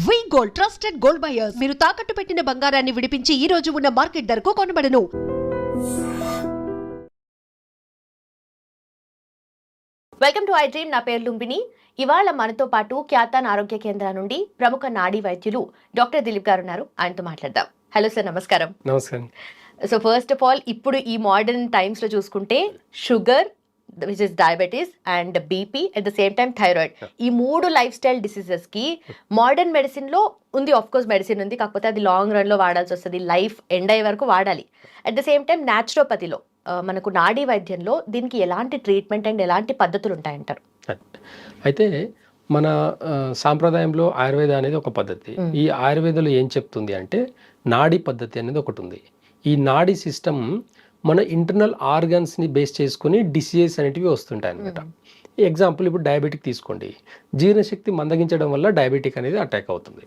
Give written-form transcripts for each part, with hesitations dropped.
వి gold trusted gold buyers మీరు తాకట్టు పెట్టిన బంగారాన్ని విడిపించి ఈ రోజు ఉన్న మార్కెట్ ధరకు కొనబడను. Welcome to I dream. నా పేరు లుంబిని. ఇవాళ మనతో పాటు ఖ్యాతాన్ ఆరోగ్య కేంద్రం నుండి ప్రముఖ నాడీ వైద్యులు డాక్టర్ దిలీప్ గారు ఉన్నారు. ఆయనతో మాట్లాడదాం. హలో సార్, నమస్కారం. నమస్కారం. సో ఫస్ట్ ఆఫ్ ఆల్, ఇప్పుడు ఈ మోడర్న్ టైమ్స్ లో చూసుకుంటే sugar, which is diabetes, and BP, at the same time thyroid, ఈ మూడు లైఫ్ స్టైల్ డిసీజెస్ కి మోడర్న్ మెడిసిన్ లో ఉంది. ఆఫ్ కోర్స్ మెడిసిన్ ఉంది, కాకపోతే అది లాంగ్ రన్ లో వాడాల్సి వస్తుంది, లైఫ్ ఎండ్ అయ్యే వరకు వాడాలి. అట్ ద సేమ్ టైం న్యాచురోపతిలో మనకు నాడీ వైద్యంలో దీనికి ఎలాంటి ట్రీట్మెంట్ అండ్ ఎలాంటి పద్ధతులు ఉంటాయంటారు? అయితే మన సాంప్రదాయంలో ఆయుర్వేద అనేది ఒక పద్ధతి. ఈ ఆయుర్వేదంలో ఏం చెప్తుంది అంటే నాడీ పద్ధతి అనేది ఒకటి ఉంది. ఈ నాడీ సిస్టమ్ మన ఇంటర్నల్ ఆర్గన్స్ని బేస్ చేసుకుని డిసీజెస్ అనేటివి వస్తుంటాయి అనమాట. ఎగ్జాంపుల్ ఇప్పుడు డయాబెటిక్ తీసుకోండి. జీర్ణశక్తి మందగించడం వల్ల డయాబెటిక్ అనేది అటాక్ అవుతుంది.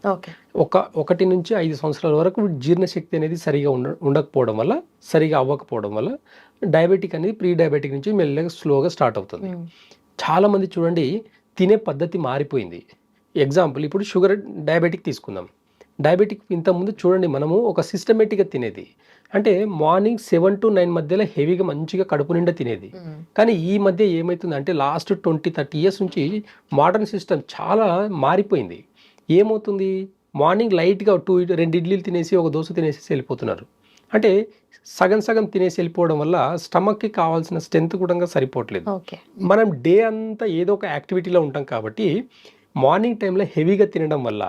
1 నుంచి 5 సంవత్సరాల వరకు జీర్ణశక్తి అనేది సరిగా ఉండకపోవడం వల్ల, సరిగా అవ్వకపోవడం వల్ల డయాబెటిక్ అనేది ప్రీ డయాబెటిక్ నుంచి మెల్లగా స్లోగా స్టార్ట్ అవుతుంది. చాలామంది చూడండి, తినే పద్ధతి మారిపోయింది. ఎగ్జాంపుల్ ఇప్పుడు షుగర్ డయాబెటిక్ తీసుకుందాం. డయాబెటిక్ ఇంతకుముందు చూడండి, మనము ఒక సిస్టమేటిక్గా తినేది. అంటే మార్నింగ్ 7 to 9 మధ్యలో హెవీగా మంచిగా కడుపు నిండా తినేది. కానీ ఈ మధ్య ఏమవుతుందంటే లాస్ట్ 20-30 ఇయర్స్ నుంచి మోడర్న్ సిస్టమ్ చాలా మారిపోయింది. ఏమవుతుంది, మార్నింగ్ లైట్గా 2 ఇడ్లీలు తినేసి ఒక దోశ తినేసి వెళ్ళిపోతున్నారు. అంటే సగం సగం తినేసి వెళ్ళిపోవడం వల్ల స్టమక్కి కావాల్సిన స్ట్రెంత్ కూడా సరిపోవట్లేదు. మనం డే అంతా ఏదో ఒక యాక్టివిటీలో ఉంటాం కాబట్టి మార్నింగ్ టైంలో హెవీగా తినడం వల్ల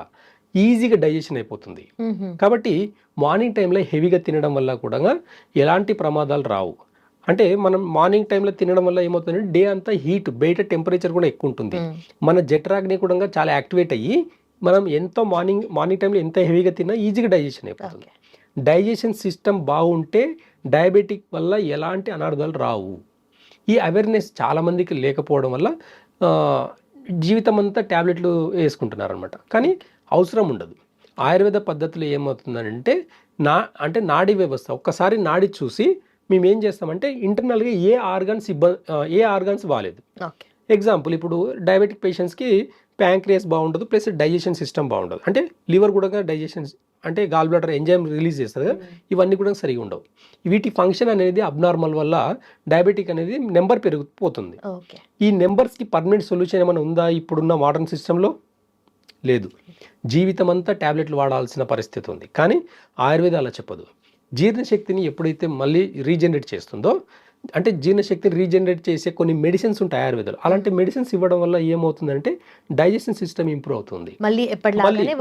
ఈజీగా డైజెషన్ అయిపోతుంది. కాబట్టి మార్నింగ్ టైంలో హెవీగా తినడం వల్ల కూడా ఎలాంటి ప్రమాదాలు రావు. అంటే మనం మార్నింగ్ టైంలో తినడం వల్ల ఏమవుతుందంటే డే అంతా హీట్, బయట టెంపరేచర్ కూడా ఎక్కువ ఉంటుంది. మన జఠరాగ్ని కూడా చాలా యాక్టివేట్ అయ్యి మనం ఎంతో మార్నింగ్ టైంలో ఎంత హెవీగా తిన్నా ఈజీగా డైజెషన్ అయిపోతుంది. డైజెషన్ సిస్టమ్ బాగుంటే డయాబెటిక్ వల్ల ఎలాంటి అనార్థాలు రావు. ఈ అవేర్నెస్ చాలామందికి లేకపోవడం వల్ల జీవితం అంతా ట్యాబ్లెట్లు వేసుకుంటున్నారు అనమాట. కానీ అవసరం ఉండదు. ఆయుర్వేద పద్ధతిలో ఏమవుతుందంటే నాడీ వ్యవస్థ ఒక్కసారి నాడి చూసి మేము ఏం చేస్తామంటే ఇంటర్నల్గా ఏ ఆర్గాన్స్ బాగాలేదు. ఎగ్జాంపుల్ ఇప్పుడు డయాబెటిక్ పేషెంట్స్కి ప్యాంక్రియాస్ బాగుండదు, ప్లస్ డైజెషన్ సిస్టమ్ బాగుండదు. అంటే లివర్ కూడా డైజెషన్ అంటే గాల్ బ్లాడర్ ఎంజైమ్ రిలీజ్ చేస్తుంది కదా, ఇవన్నీ కూడా సరిగా ఉండవు. వీటి ఫంక్షన్ అనేది అబ్నార్మల్ వల్ల డయాబెటిక్ అనేది నెంబర్ పెరిగిపోతుంది. ఈ నెంబర్స్కి పర్మనెంట్ సొల్యూషన్ ఏమైనా ఉందా ఇప్పుడున్న మోడర్న్ సిస్టంలో? లేదు. జీవితం అంతా ట్యాబ్లెట్లు వాడాల్సిన పరిస్థితి ఉంది. కానీ ఆయుర్వేద అలా చెప్పదు. జీర్ణశక్తిని ఎప్పుడైతే మళ్ళీ రీజనరేట్ చేస్తుందో, అంటే జీర్ణశక్తిని రీజనరేట్ చేసే కొన్ని మెడిసిన్స్ ఉంటాయి ఆయుర్వేదంలో. అలాంటి మెడిసిన్స్ ఇవ్వడం వల్ల ఏమవుతుందంటే డైజెషన్ సిస్టమ్ ఇంప్రూవ్ అవుతుంది. మళ్ళీ ఎప్పటిలాగానే.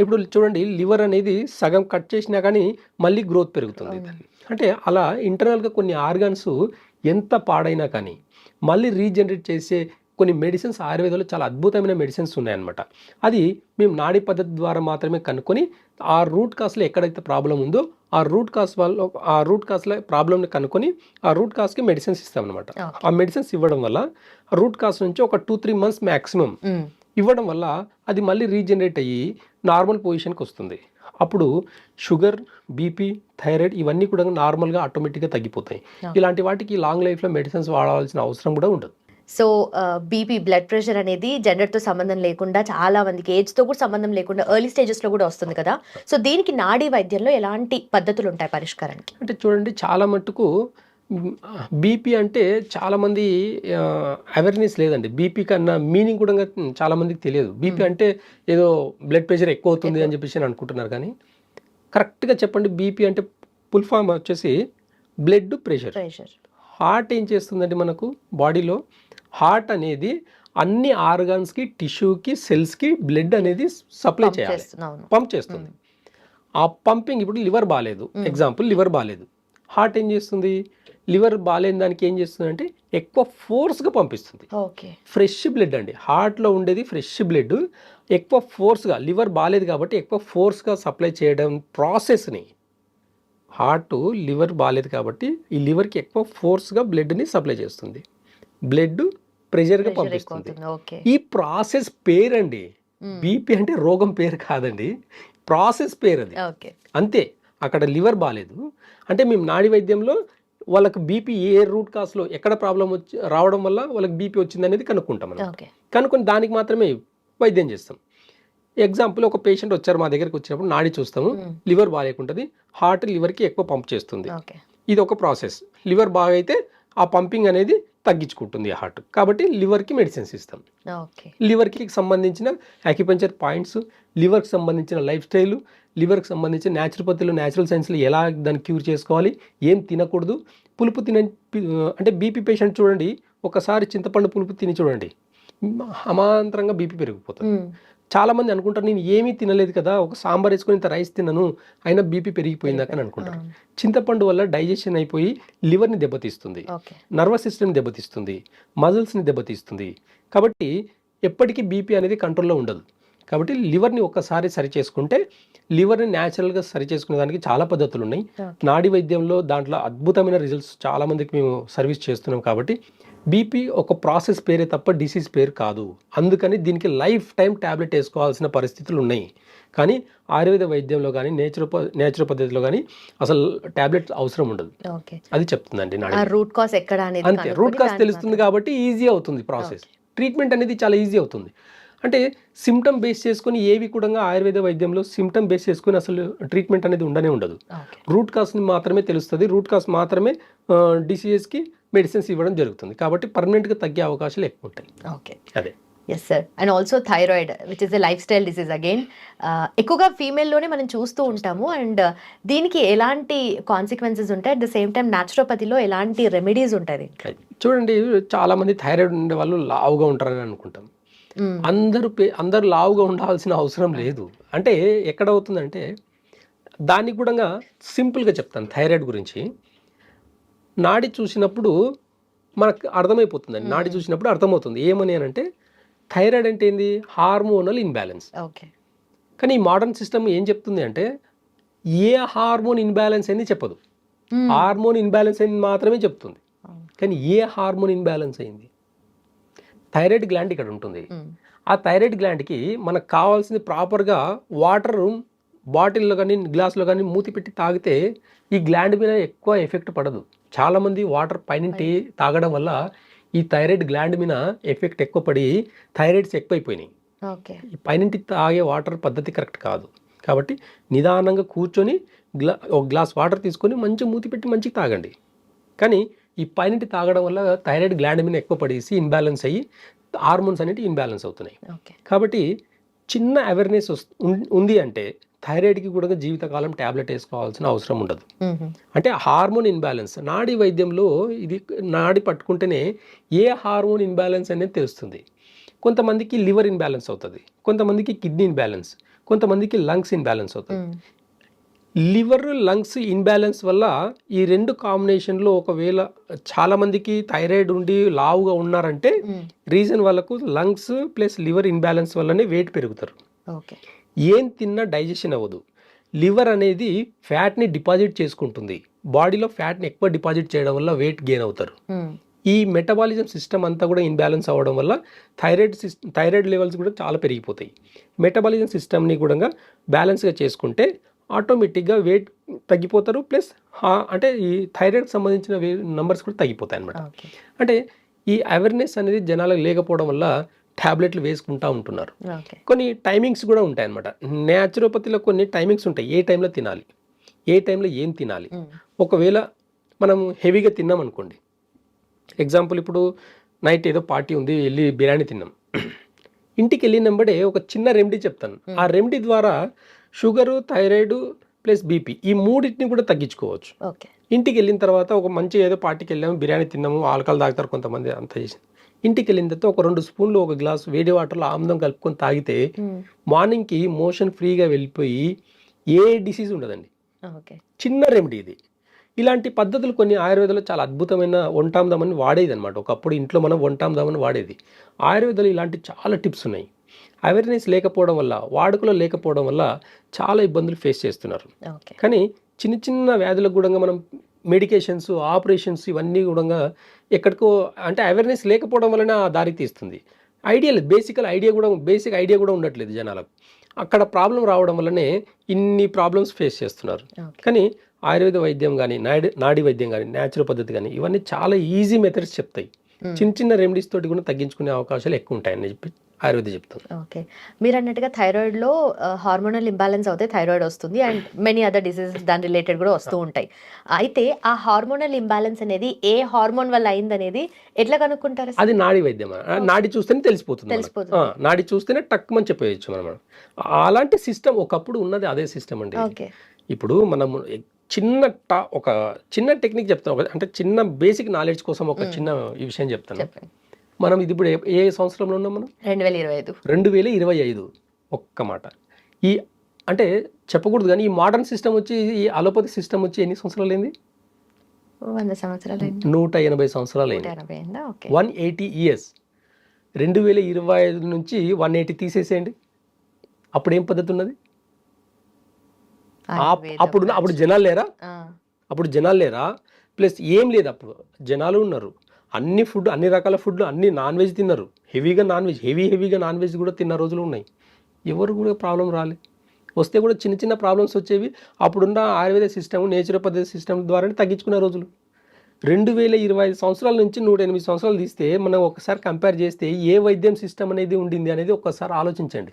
ఇప్పుడు చూడండి, లివర్ అనేది సగం కట్ చేసినా కానీ మళ్ళీ గ్రోత్ పెరుగుతుంది. అంటే అలా ఇంటర్నల్గా కొన్ని ఆర్గాన్స్ ఎంత పాడైనా కానీ మళ్ళీ రీజనరేట్ చేసే కొన్ని మెడిసిన్స్ ఆయుర్వేదంలో చాలా అద్భుతమైన మెడిసిన్స్ ఉన్నాయన్నమాట. అది మేము నాడీ పద్ధతి ద్వారా మాత్రమే కనుక్కొని ఆ రూట్ కాస్లో ఎక్కడైతే ప్రాబ్లం ఉందో ఆ రూట్ కాస్లో ప్రాబ్లమ్ని కనుక్కొని ఆ రూట్ కాస్కి మెడిసిన్స్ ఇస్తామన్నమాట. ఆ మెడిసిన్స్ ఇవ్వడం వల్ల రూట్ కాస్ నుంచి ఒక 2-3 months మ్యాక్సిమం ఇవ్వడం వల్ల అది మళ్ళీ రీజనరేట్ అయ్యి నార్మల్ పొజిషన్కి వస్తుంది. అప్పుడు షుగర్, బీపీ, థైరాయిడ్ ఇవన్నీ కూడా నార్మల్గా ఆటోమేటిక్గా తగ్గిపోతాయి. ఇలాంటి వాటికి లాంగ్ లైఫ్లో మెడిసిన్స్ వాడాల్సిన అవసరం కూడా ఉండదు. సో బీపీ, బ్లడ్ ప్రెషర్ అనేది జెండర్తో సంబంధం లేకుండా, చాలా మందికి ఏజ్తో కూడా సంబంధం లేకుండా ఎర్లీ స్టేజెస్లో కూడా వస్తుంది కదా. సో దీనికి నాడీ వైద్యంలో ఎలాంటి పద్ధతులు ఉంటాయి పరిష్కారానికి? అంటే చూడండి, చాలా మట్టుకు బీపీ అంటే చాలామంది అవేర్నెస్ లేదండి. బీపీ కన్నా మీనింగ్ కూడా చాలామందికి తెలియదు. బీపీ అంటే ఏదో బ్లడ్ ప్రెషర్ ఎక్కువ అవుతుంది అని చెప్పేసి అనుకుంటున్నారు. కానీ కరెక్ట్గా చెప్పండి, బీపీ అంటే ఫుల్ ఫామ్ వచ్చేసి బ్లడ్ ప్రెషర్. హార్ట్ ఏం చేస్తుందండి మనకు బాడీలో? హార్ట్ అనేది అన్ని ఆర్గాన్స్కి, టిష్యూకి, సెల్స్కి బ్లడ్ అనేది సప్లై చేయాలి, పంప్ చేస్తుంది. ఆ పంపింగ్ ఇప్పుడు లివర్ బాగాలేదు, ఎగ్జాంపుల్ లివర్ బాగాలేదు, హార్ట్ ఏం చేస్తుంది? లివర్ బాగాలేని దానికి ఏం చేస్తుంది అంటే ఎక్కువ ఫోర్స్గా పంపిస్తుంది. ఫ్రెష్ బ్లడ్ అండి, హార్ట్లో ఉండేది ఫ్రెష్ బ్లడ్. ఎక్కువ ఫోర్స్గా, లివర్ బాగాలేదు కాబట్టి ఎక్కువ ఫోర్స్గా సప్లై చేయడం ప్రాసెస్ని, హార్ట్ లివర్ బాగాలేదు కాబట్టి ఈ లివర్కి ఎక్కువ ఫోర్స్గా బ్లడ్ని సప్లై చేస్తుంది, బ్లడ్ ప్రెషర్గా పంపిస్తుంది. ఈ ప్రాసెస్ పేరండి. బీపీ అంటే రోగం పేరు కాదండి, ప్రాసెస్ పేరు అది. అంతే. అక్కడ లివర్ బాగాలేదు అంటే మేము నాడీ వైద్యంలో వాళ్ళకి బీపీ ఏ రూట్ కాస్లో ఎక్కడ ప్రాబ్లం రావడం వల్ల వాళ్ళకి బీపీ వచ్చింది అనేది కనుక్కుంటాం మనం. కనుక్కొని దానికి మాత్రమే వైద్యం చేస్తాం. ఎగ్జాంపుల్ ఒక పేషెంట్ వచ్చారు మా దగ్గరికి వచ్చినప్పుడు నాడి చూస్తాము, లివర్ బాగాలేకుంటుంది, హార్ట్ లివర్కి ఎక్కువ పంప్ చేస్తుంది. ఓకే. ఇది ఒక ప్రాసెస్. లివర్ బాగా అయితే ఆ పంపింగ్ అనేది తగ్గించుకుంటుంది హార్ట్, కాబట్టి లివర్కి మెడిసిన్స్ ఇస్తాం. ఓకే. లివర్కి సంబంధించిన అక్యుపంచర్ పాయింట్స్, లివర్కి సంబంధించిన లైఫ్ స్టైల్, లివర్కి సంబంధించిన న్యాచురోపతిలో న్యాచురల్ సైన్స్లో ఎలా దాన్ని క్యూర్ చేసుకోవాలి, ఏం తినకూడదు, పులుపు అంటే బీపీ పేషెంట్ చూడండి, ఒకసారి చింతపండు పులుపు తిని చూడండి, అమాంతరంగా బీపీ పెరిగిపోతుంది. చాలామంది అనుకుంటారు నేను ఏమీ తినలేదు కదా, ఒక సాంబార్ వేసుకొని ఇంత రైస్ తిన్నాను అయినా బీపీ పెరిగిపోయిందాక అని అనుకుంటారు. చింతపండు వల్ల డైజెషన్ అయిపోయి లివర్ని దెబ్బతీస్తుంది, నర్వస్ సిస్టమ్ని దెబ్బతీస్తుంది, మజిల్స్ని దెబ్బతీస్తుంది. కాబట్టి ఎప్పటికీ బీపీ అనేది కంట్రోల్లో ఉండదు. కాబట్టి లివర్ని ఒక్కసారి సరి చేసుకుంటే, లివర్ని న్యాచురల్గా సరి చేసుకునే దానికి చాలా పద్ధతులు ఉన్నాయి. నాడీ వైద్యంలో దాంట్లో అద్భుతమైన రిజల్ట్స్ చాలామందికి మేము సర్వీస్ చేస్తున్నాం. కాబట్టి బీపీ ఒక ప్రాసెస్ పేరే తప్ప డిసీజ్ పేరు కాదు. అందుకని దీనికి లైఫ్ టైం ట్యాబ్లెట్ వేసుకోవాల్సిన పరిస్థితులు ఉన్నాయి. కానీ ఆయుర్వేద వైద్యంలో కానీ నేచురల్ పద్ధతిలో కానీ అసలు ట్యాబ్లెట్ అవసరం ఉండదు. అది చెప్తుందండి నాడి. రూట్ కాజ్ ఎక్కడ అనేది అంతే, రూట్ కాజ్ తెలుస్తుంది కాబట్టి ఈజీ అవుతుంది ప్రాసెస్. ట్రీట్మెంట్ అనేది చాలా ఈజీ అవుతుంది. అంటే సిమ్టమ్ బేస్ చేసుకుని ఏవి కూడా ఆయుర్వేద వైద్యంలో సిమ్టమ్ బేస్ చేసుకుని అసలు ట్రీట్మెంట్ అనేది ఉండదు. రూట్ కాజ్ని మాత్రమే తెలుస్తుంది, రూట్ కాజ్ మాత్రమే డిసీజెస్కి మెడిసిన్స్ ఇవ్వడం జరుగుతుంది. కాబట్టి పర్మనెంట్గా తగ్గే అవకాశాలు ఎక్కువ ఉంటాయి. ఓకే, అదే. Yes sir. And also thyroid which is a lifestyle disease again, ఎక్కువగా ఫీమేల్లోనే మనం చూస్తూ ఉంటాము. అండ్ దీనికి ఎలాంటి కాన్సిక్వెన్సెస్ ఉంటాయి, అట్ ద సేమ్ టైం న్యాచురోపతిలో ఎలాంటి రెమెడీస్ ఉంటాయి? చూడండి, చాలామంది థైరాయిడ్ ఉండే వాళ్ళు లావుగా ఉంటారని అనుకుంటాం. అందరూ లావుగా ఉండాల్సిన అవసరం లేదు. అంటే ఎక్కడ అవుతుందంటే, దానికి కూడా సింపుల్గా చెప్తాను. థైరాయిడ్ గురించి నాడి చూసినప్పుడు మనకు అర్థమైపోతుందండి. నాడి చూసినప్పుడు అర్థమవుతుంది ఏమని అని అంటే, థైరాయిడ్ అంటే ఏంది, హార్మోనల్ ఇన్బ్యాలెన్స్. ఓకే. కానీ ఈ మోడర్న్ సిస్టమ్ ఏం చెప్తుంది అంటే, ఏ హార్మోన్ ఇన్బ్యాలెన్స్ అయింది చెప్పదు, హార్మోన్ ఇన్బ్యాలెన్స్ అయింది మాత్రమే చెప్తుంది. కానీ ఏ హార్మోన్ ఇన్బ్యాలెన్స్ అయింది? థైరాయిడ్ గ్లాండ్ ఇక్కడ ఉంటుంది. ఆ థైరాయిడ్ గ్లాండ్కి మనకు కావాల్సింది ప్రాపర్గా వాటర్ బాటిల్లో కానీ గ్లాసులో కానీ మూతి పెట్టి తాగితే ఈ గ్లాండ్ మీద ఎక్కువ ఎఫెక్ట్ పడదు. చాలామంది వాటర్ పైనుంటి తాగడం వల్ల ఈ థైరాయిడ్ గ్లాండ్ మీద ఎఫెక్ట్ ఎక్కువ పడి థైరాయిడ్స్ ఎక్కువైపోయినాయి. ఈ పైనుంటి తాగే వాటర్ పద్ధతి కరెక్ట్ కాదు. కాబట్టి నిదానంగా కూర్చొని ఒక గ్లాస్ వాటర్ తీసుకొని మంచి మూతి పెట్టి మంచిగా తాగండి. కానీ ఈ పైనుంటి తాగడం వల్ల థైరాయిడ్ గ్లాండ్ మీద ఎక్కువ పడేసి ఇన్బ్యాలెన్స్ అయ్యి హార్మోన్స్ అనేవి ఇన్బ్యాలెన్స్ అవుతున్నాయి. కాబట్టి చిన్న అవేర్నెస్ ఉంది అంటే థైరాయిడ్కి కూడా జీవితకాలం ట్యాబ్లెట్ వేసుకోవాల్సిన అవసరం ఉండదు. అంటే హార్మోన్ ఇన్బ్యాలెన్స్ నాడీ వైద్యంలో ఇది నాడి పట్టుకుంటేనే ఏ హార్మోన్ ఇన్బ్యాలెన్స్ అనేది తెలుస్తుంది. కొంతమందికి లివర్ ఇన్బ్యాలెన్స్ అవుతుంది, కొంతమందికి కిడ్నీ ఇన్బ్యాలెన్స్, కొంతమందికి లంగ్స్ ఇన్బ్యాలెన్స్ అవుతుంది. లివర్ లంగ్స్ ఇన్బ్యాలెన్స్ వల్ల ఈ రెండు కాంబినేషన్లో ఒకవేళ చాలామందికి థైరాయిడ్ ఉండి లావుగా ఉన్నారంటే రీజన్ వాళ్ళకు లంగ్స్ ప్లస్ లివర్ ఇన్బ్యాలెన్స్ వల్లనే వెయిట్ పెరుగుతారు. ఏం తిన్నా డైజెషన్ అవ్వదు. లివర్ అనేది ఫ్యాట్ని డిపాజిట్ చేసుకుంటుంది, బాడీలో ఫ్యాట్ని ఎక్కువ డిపాజిట్ చేయడం వల్ల వెయిట్ గెయిన్ అవుతారు. ఈ మెటబాలిజం సిస్టమ్ అంతా కూడా ఇన్బ్యాలెన్స్ అవ్వడం వల్ల థైరాయిడ్ లెవెల్స్ కూడా చాలా పెరిగిపోతాయి. మెటబాలిజం సిస్టమ్ని కూడా బ్యాలెన్స్గా చేసుకుంటే ఆటోమేటిక్గా వెయిట్ తగ్గిపోతారు, ప్లస్ అంటే ఈ థైరాయిడ్కి సంబంధించిన నంబర్స్ కూడా తగ్గిపోతాయి అన్నమాట. అంటే ఈ అవేర్నెస్ అనేది జనాలకు లేకపోవడం వల్ల ట్యాబ్లెట్లు వేసుకుంటూ ఉంటున్నారు. కొన్ని టైమింగ్స్ కూడా ఉంటాయి అన్నమాట. న్యాచురోపతిలో కొన్ని టైమింగ్స్ ఉంటాయి, ఏ టైంలో తినాలి, ఏ టైంలో ఏం తినాలి. ఒకవేళ మనం హెవీగా తిన్నాం అనుకోండి, ఎగ్జాంపుల్ ఇప్పుడు నైట్ ఏదో పార్టీ ఉంది, వెళ్ళి బిర్యానీ తిన్నాం, ఇంటికి వెళ్ళినప్పుడే ఒక చిన్న రెమెడీ చెప్తాను. ఆ రెమెడీ ద్వారా షుగరు, థైరాయిడ్ ప్లస్ బీపీ ఈ మూడింటిని కూడా తగ్గించుకోవచ్చు. ఇంటికి వెళ్ళిన తర్వాత ఒక మంచి ఏదో పార్టీకి వెళ్ళాము, బిర్యానీ తిన్నాము, ఆల్కహాల్ తాగుతారు కొంతమంది, అంత చేసి ఇంటికి వెళ్ళిన తర్వాత ఒక 2 స్పూన్లు ఒక గ్లాస్ వేడి వాటర్లో ఆముదం కలుపుకొని తాగితే మార్నింగ్కి మోషన్ ఫ్రీగా వెళ్ళిపోయి ఏ డిసీజ్ ఉండదండి. చిన్న రెమెడీ ఇది. ఇలాంటి పద్ధతులు కొన్ని ఆయుర్వేదంలో చాలా అద్భుతమైన వంటాందామని వాడేది అనమాట. ఒకప్పుడు ఇంట్లో మనం వంటాందామని వాడేది. ఆయుర్వేదంలో ఇలాంటి చాలా టిప్స్ ఉన్నాయి. అవేర్నెస్ లేకపోవడం వల్ల, వాడుకలో లేకపోవడం వల్ల చాలా ఇబ్బందులు ఫేస్ చేస్తున్నారు. కానీ చిన్న చిన్న వ్యాధులకు కూడా మనం మెడికేషన్స్, ఆపరేషన్స్ ఇవన్నీ కూడా ఎక్కడికో అంటే అవేర్నెస్ లేకపోవడం వలన దారి తీస్తుంది. బేసిక్ ఐడియా కూడా ఉండట్లేదు జనాలకు. అక్కడ ప్రాబ్లం రావడం వల్లనే ఇన్ని ప్రాబ్లమ్స్ ఫేస్ చేస్తున్నారు. కానీ ఆయుర్వేద వైద్యం కానీ, నాడీ వైద్యం కానీ, న్యాచురల్ పద్ధతి కానీ ఇవన్నీ చాలా ఈజీ మెథడ్స్ చెప్తాయి. చిన్న చిన్న రెమెడీస్ తోటి కూడా తగ్గించుకునే అవకాశాలు ఎక్కువ ఉంటాయని చెప్పి ఆయుర్వేద చెప్తుంది. ఓకే, మీరు అన్నట్టుగా థైరాయిడ్లో హార్మోనల్ ఇంబ్యాలెన్స్ అవుతే థైరాయిడ్ వస్తుంది అండ్ మెనీ అదర్ డిసీజెస్ దాని రిలేటెడ్ కూడా వస్తూ ఉంటాయి. అయితే ఆ హార్మోనల్ ఇంబ్యాలెన్స్ అనేది ఏ హార్మోన్ వల్ల అయిందనేది ఎట్లా కనుక్కుంటారు? అది నాడి వైద్యం. నాడి చూస్తేనే తెలిసిపోతుంది. నాడి చూస్తేనే టక్కుమని చెప్పేయచ్చు మనం. అలాంటి సిస్టమ్ ఒకప్పుడు ఉన్నది, అదే సిస్టమ్ అండి. ఓకే, ఇప్పుడు మనం ఒక చిన్న టెక్నిక్ చెప్తాం, అంటే చిన్న బేసిక్ నాలెడ్జ్ కోసం ఒక చిన్న ఈ విషయం చెప్తాను. చెప్పండి. మనం ఇది ఇప్పుడు ఏ సంవత్సరంలో ఉన్నాం మనం? 2025. ఒక్క మాట ఈ అంటే చెప్పకూడదు కానీ ఈ మోడర్న్ సిస్టమ్ వచ్చి, ఈ అలోపతి సిస్టమ్ వచ్చి ఎన్ని సంవత్సరాలు అయింది? 100 సంవత్సరాలు, 180 సంవత్సరాలు అయింది. 180 ఇయర్స్. 2025 నుంచి 180 తీసేసేయండి. అప్పుడు ఏం పద్ధతి ఉన్నది? అప్పుడు జనాలు లేరా? ప్లస్ ఏం లేదు. అప్పుడు జనాలు ఉన్నారు, అన్ని రకాల ఫుడ్లు, అన్ని నాన్ వెజ్ తిన్నారు, హెవీగా నాన్ వెజ్ కూడా తిన్న రోజులు ఉన్నాయి. ఎవరు కూడా ప్రాబ్లం రాలే. వస్తే కూడా చిన్న చిన్న ప్రాబ్లమ్స్ వచ్చేవి. అప్పుడున్న ఆయుర్వేద సిస్టమ్, నేచురోపతి సిస్టమ్ ద్వారానే తగ్గించుకునే రోజులు. 2025 సంవత్సరాల నుంచి 108 సంవత్సరాలు తీస్తే మనం ఒకసారి కంపేర్ చేస్తే ఏ వైద్యం సిస్టమ్ అనేది ఉండింది అనేది ఒక్కసారి ఆలోచించండి.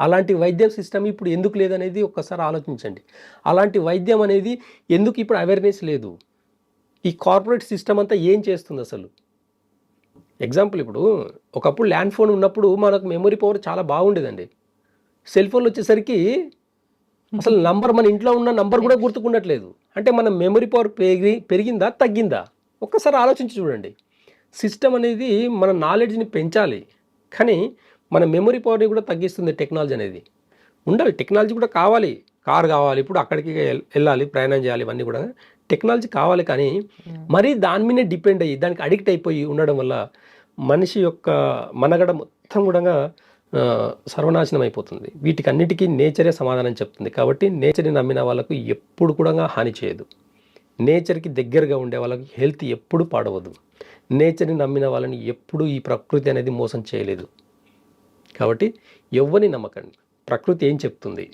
అలాంటి వైద్యం సిస్టమ్ ఇప్పుడు ఎందుకు లేదనేది ఒక్కసారి ఆలోచించండి. అలాంటి వైద్యం అనేది ఎందుకు ఇప్పుడు అవేర్నెస్ లేదు? ఈ కార్పొరేట్ సిస్టమ్ అంతా ఏం చేస్తుంది అసలు? ఎగ్జాంపుల్, ఇప్పుడు ఒకప్పుడు ల్యాండ్ ఫోన్ ఉన్నప్పుడు మనకు మెమరీ పవర్ చాలా బాగుండేదండి. సెల్ ఫోన్లు వచ్చేసరికి అసలు నంబర్, మన ఇంట్లో ఉన్న నంబర్ కూడా గుర్తుకుండట్లేదు. అంటే మన మెమరీ పవర్ పెరిగిందా తగ్గిందా? ఒక్కసారి ఆలోచించి చూడండి. సిస్టమ్ అనేది మన నాలెడ్జ్ని పెంచాలి, కానీ మన మెమరీ పవర్ని కూడా తగ్గిస్తుంది టెక్నాలజీ అనేది. ఉండాలి, టెక్నాలజీ కూడా కావాలి. కార్ కావాలి, ఇప్పుడు అక్కడికి వెళ్ళాలి, ప్రయాణం చేయాలి, ఇవన్నీ కూడా టెక్నాలజీ కావాలి. కానీ మరీ దాని మీదే డిపెండ్ అయ్యి దానికి అడిక్ట్ అయిపోయి ఉండడం వల్ల మనిషి యొక్క మనగడ మొత్తం కూడా సర్వనాశనం అయిపోతుంది. వీటికన్నిటికీ నేచరే సమాధానం చెప్తుంది. కాబట్టి నేచర్ని నమ్మిన వాళ్ళకు ఎప్పుడు కూడా హాని చేయదు. నేచర్కి దగ్గరగా ఉండే వాళ్ళకి హెల్త్ ఎప్పుడు పాడవదు. నేచర్ని నమ్మిన వాళ్ళని ఎప్పుడు ఈ ప్రకృతి అనేది మోసం చేయలేదు. కాబట్టి ఎవరిని నమ్మకండి. ప్రకృతి ఏం చెప్తుంది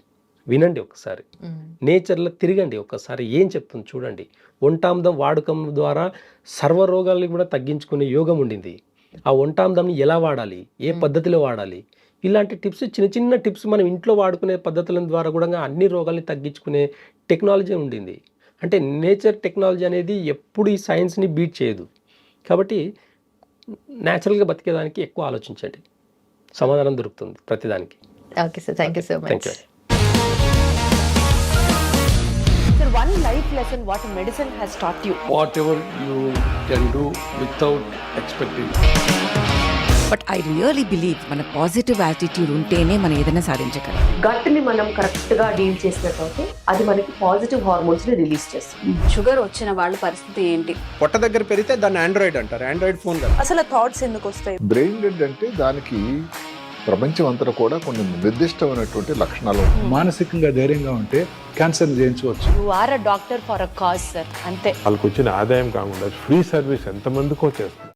వినండి, ఒకసారి నేచర్లో తిరగండి, ఒక్కసారి ఏం చెప్తుంది చూడండి. ఒంటాందం వాడకం ద్వారా సర్వరోగాల్ని కూడా తగ్గించుకునే యోగం ఉండింది. ఆ ఒంటాందంని ఎలా వాడాలి, ఏ పద్ధతిలో వాడాలి, ఇలాంటి టిప్స్, చిన్న చిన్న టిప్స్ మనం ఇంట్లో వాడుకునే పద్ధతుల ద్వారా కూడా అన్ని రోగాల్ని తగ్గించుకునే టెక్నాలజీ ఉండింది. అంటే నేచర్ టెక్నాలజీ అనేది ఎప్పుడు ఈ సైన్స్ని బీట్ చేయదు. కాబట్టి న్యాచురల్గా బతికేదానికి ఎక్కువ ఆలోచించండి, సమాధానం దొరుకుతుంది ప్రతిదానికి. Okay sir, thank you so much. Thank you. Sir, one life lesson what medicine has taught you. Whatever you can do without expecting. But I really believe మన పాజిటివ్ యాటిట్యూడ్ ఉంటేనే మనం ఏదైనా సాధించగలం. గట్ని మనం కరెక్ట్గా డీల్ చేసినట్లయితే అది మనకి పాజిటివ్ హార్మోన్స్ని రిలీజ్ చేస్తుంది. షుగర్ వచ్చిన వాళ్ళ పరిస్థితి ఏంటి? పొట్ట దగ్గర పెరిగితే దాన్ని ఆండ్రాయిడ్ అంటారు, ఆండ్రాయిడ్ ఫోన్ కదా. అసలు థాట్స్ ఎందుకు వస్తాయి? బ్రెయిన్ డెడ్ అంటే దానికి ప్రపంచం అంతా కూడా కొన్ని నిర్దిష్టమైనటువంటి లక్షణాలు. మానసికంగా ధైర్యంగా ఉంటే క్యాన్సర్ జయించవచ్చు. You are a doctor for a cause sir, అంతే. వాళ్ళకి వచ్చిన ఆదాయం కాకుండా ఫ్రీ సర్వీస్ ఎంతమందికో చేస్తుంది.